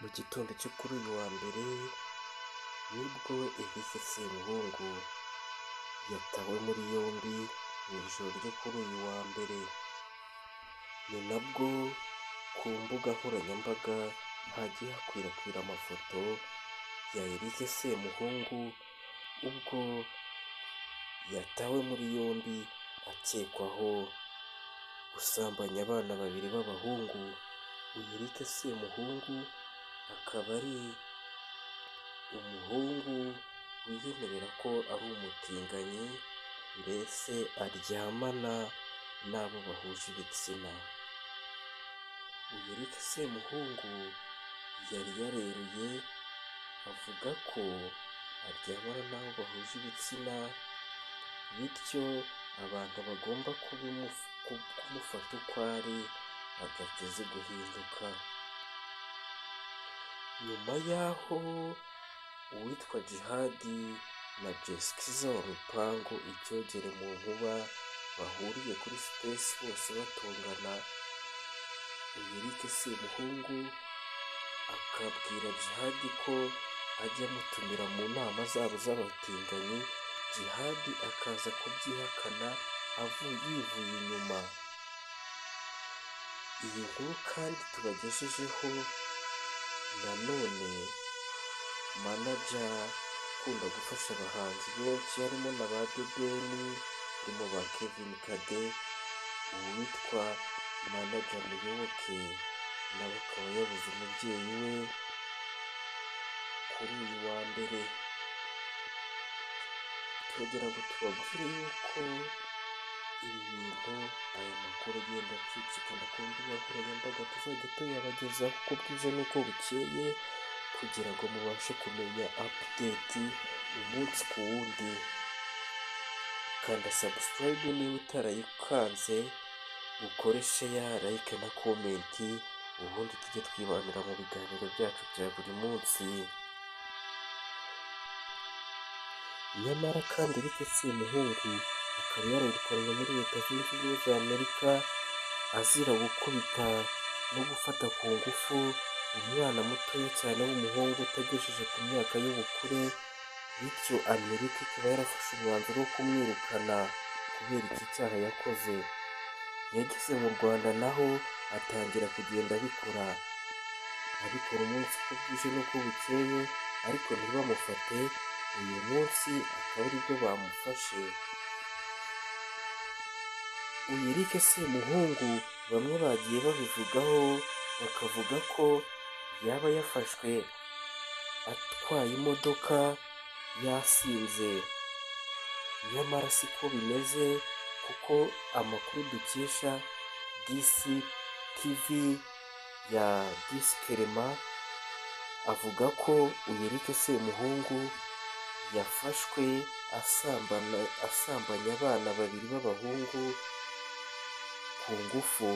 Mu gitondo cyo kuri uyu wa mbere nibwo Eric Semuhungu yatawe muri yombi mu ijoro ryo kuri uyu wa mbere. Ni nabwo ku mbuga nkoranyambaga hagiye hakwirakwira amafoto ya Eric Semuhungu ubwo yatawe muri yombi akekwaho gusambanya abana babiri b'abahungu. Uyu Eric Semuhungu akaba ari umuhungu wiyemerera ko ari umutinganyi, mbese aryamana n'abo bahuje ibitsina. Uyu Eric Semuhungu yari yareruye avuga ko aryamana n'abo bahuje ibitsina, bityo abantu bagomba kumufata uko ari adateze guhinduka. Nyuma y'aho uwitwa Djihad na Jessica wa Mipango Icyogere mu Nkuba bahuriye kuri Space bose batongana, uyu Eric Semuhungu akabwira Djihad ko ajya amutumira mu nama zabo z'abatinganyi, Djihad akaza kubyihakana yivuye inyuma. Iyi nkuru kandi tubagejejeho nanone manager ukunda gufasha abahanzi benshi harimo na ba The Ben, harimo ba Kevin Kade, uwitwa manager Muyoboke nawe akaba yabuze umubyeyi we kuri uyu wa mbere. Turagira ngo tubabwire yuko ibi bintu, aya makuru agenda acicikana ku mbuga nkoranyambaga tuzajya tuyabagezaho uko bwije n'uko bukeye, kugira ngo mubashe kumenya update umunsi ku wundi. Kanda subscribe niba utarayikanze, ukore share, like na comment, ubundi tujye twibanira mu biganiro byacu bya buri munsi. Nyamara kandi Eric Semuhungu akaba yarirukanwe muri Leta Zunze Ubumwe za Amerika azira gukubita no gufata ku ngufu umwana mutoya cyane w'umuhungu utagejeje ku myaka y'ubukure, bityo Amerika ikaba yarafashe umwanzuro wo kumwirukana kubera iki cyaha yakoze. Yageze mu Rwanda naho atangira kugenda abikora umunsi uko bwije n'uko bukeye, ariko ntibamufate. Uyu munsi akaba aribwo bamufashe. Uyu Eric Semuhungu bamwe bagiye babivugaho bakavuga ko yaba yafashwe atwaye imodoka yasinze, nyamara siko bimeze, kuko amakuru dukesha DC TV ya Disclaimer avuga ko uyu Eric Semuhungu yafashwe asambanya abana babiri b'abahungu ku ngufu.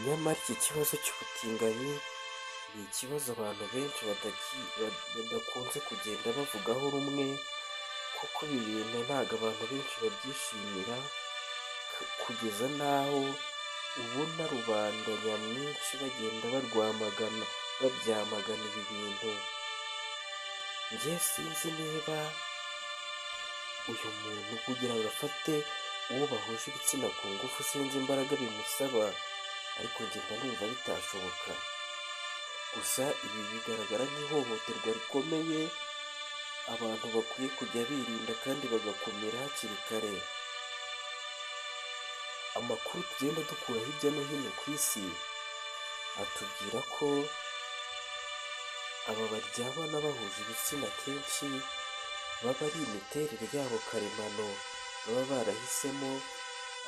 Nyamara iki kibazo cy'ubutinganyi ni ikibazo abantu benshi badakunze kugenda bavugaho rumwe, kuko ibi bintu ntabwo abantu benshi babyishimira, kugeza n'aho ubona rubanda nyamwinshi bagenda babyamagana ibi bintu. Njye sinzi niba uyu muntu kugira ngo afate uwo bahuje ibitsina ku ngufu, sinzi imbaraga bimusaba, ariko njye mba numva bitashoboka. Gusa ibi bigaragara nk'ihohoterwa rikomeye abantu bakwiye kujya birinda kandi bagakumira hakiri kare. Amakuru tugenda dukura hirya no hino ku isi atubwira ko aba baryamana bahuje ibitsina kenshi baba ari imiterere yabo karemano baba barahisemo,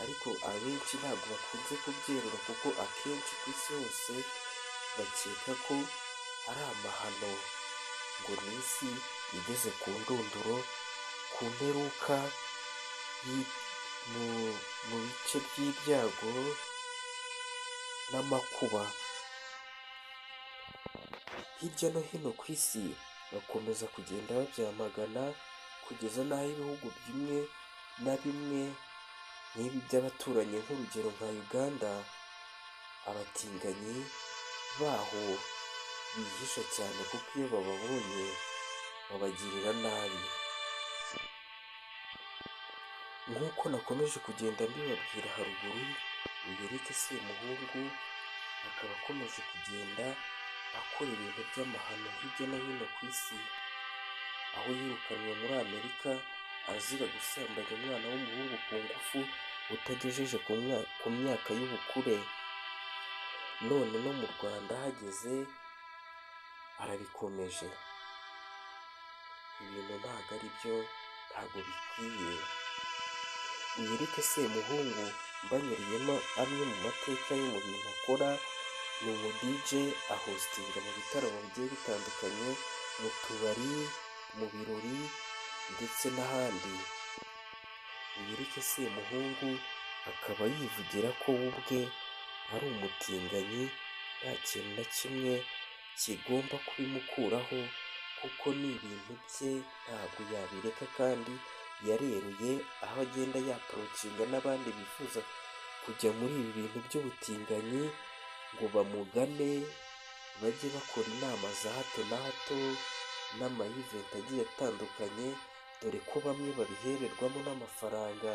ariko abenshi ntabwo bakunze kubyerura, kuko akenshi ku isi hose bakeka ko ari amahano, ngo ni isi igeze ku ndunduro, ku mperuka mu bice by'ibyago n'amakuba. Hirya no hino ku isi bakomeza kugenda babyamagana, kugeza n'aho ibihugu bimwe na bimwe nk'ibi by'abaturanyi nk'urugero nka Uganda, abatinganyi baho bihisha cyane kuko iyo bababonye babagirira nabi. Nk'uko nakomeje kugenda mbibabwira haruguru, uyu Eric Semuhungu akaba akomeje kugenda akora ibintu by'amahano hirya no hino ku isi, aho yirukanwe muri Amerika azira gusambanya umwana w'umuhungu ku ngufu utagejeje ku myaka y'ubukure. None no mu Rwanda hageze arabikomeje. Ibintu ntabwo ari byo, ntabwo bikwiye. Uyu Eric Semuhungu mbanyuriyemo amwe mu mateka ye mu bintu akora, ni umu DJ ahostinga mu bitaramo bigiye bitandukanye, mu tubari, mu birori ndetse n'ahandi. Uyu Eric Semuhungu akaba yivugira ko we ubwe ari umutinganyi, nta kintu na kimwe kigomba kubimukuraho kuko ni ibintu bye ntabwo yabireka, kandi yareruye aho agenda yaporocinga n'abandi bifuza kujya muri ibi bintu by'ubutinganyi ngo bamugane bajye bakora inama za hato na hato n'amayiventi agiye atandukanye, dore ko bamwe babihererwamo n'amafaranga.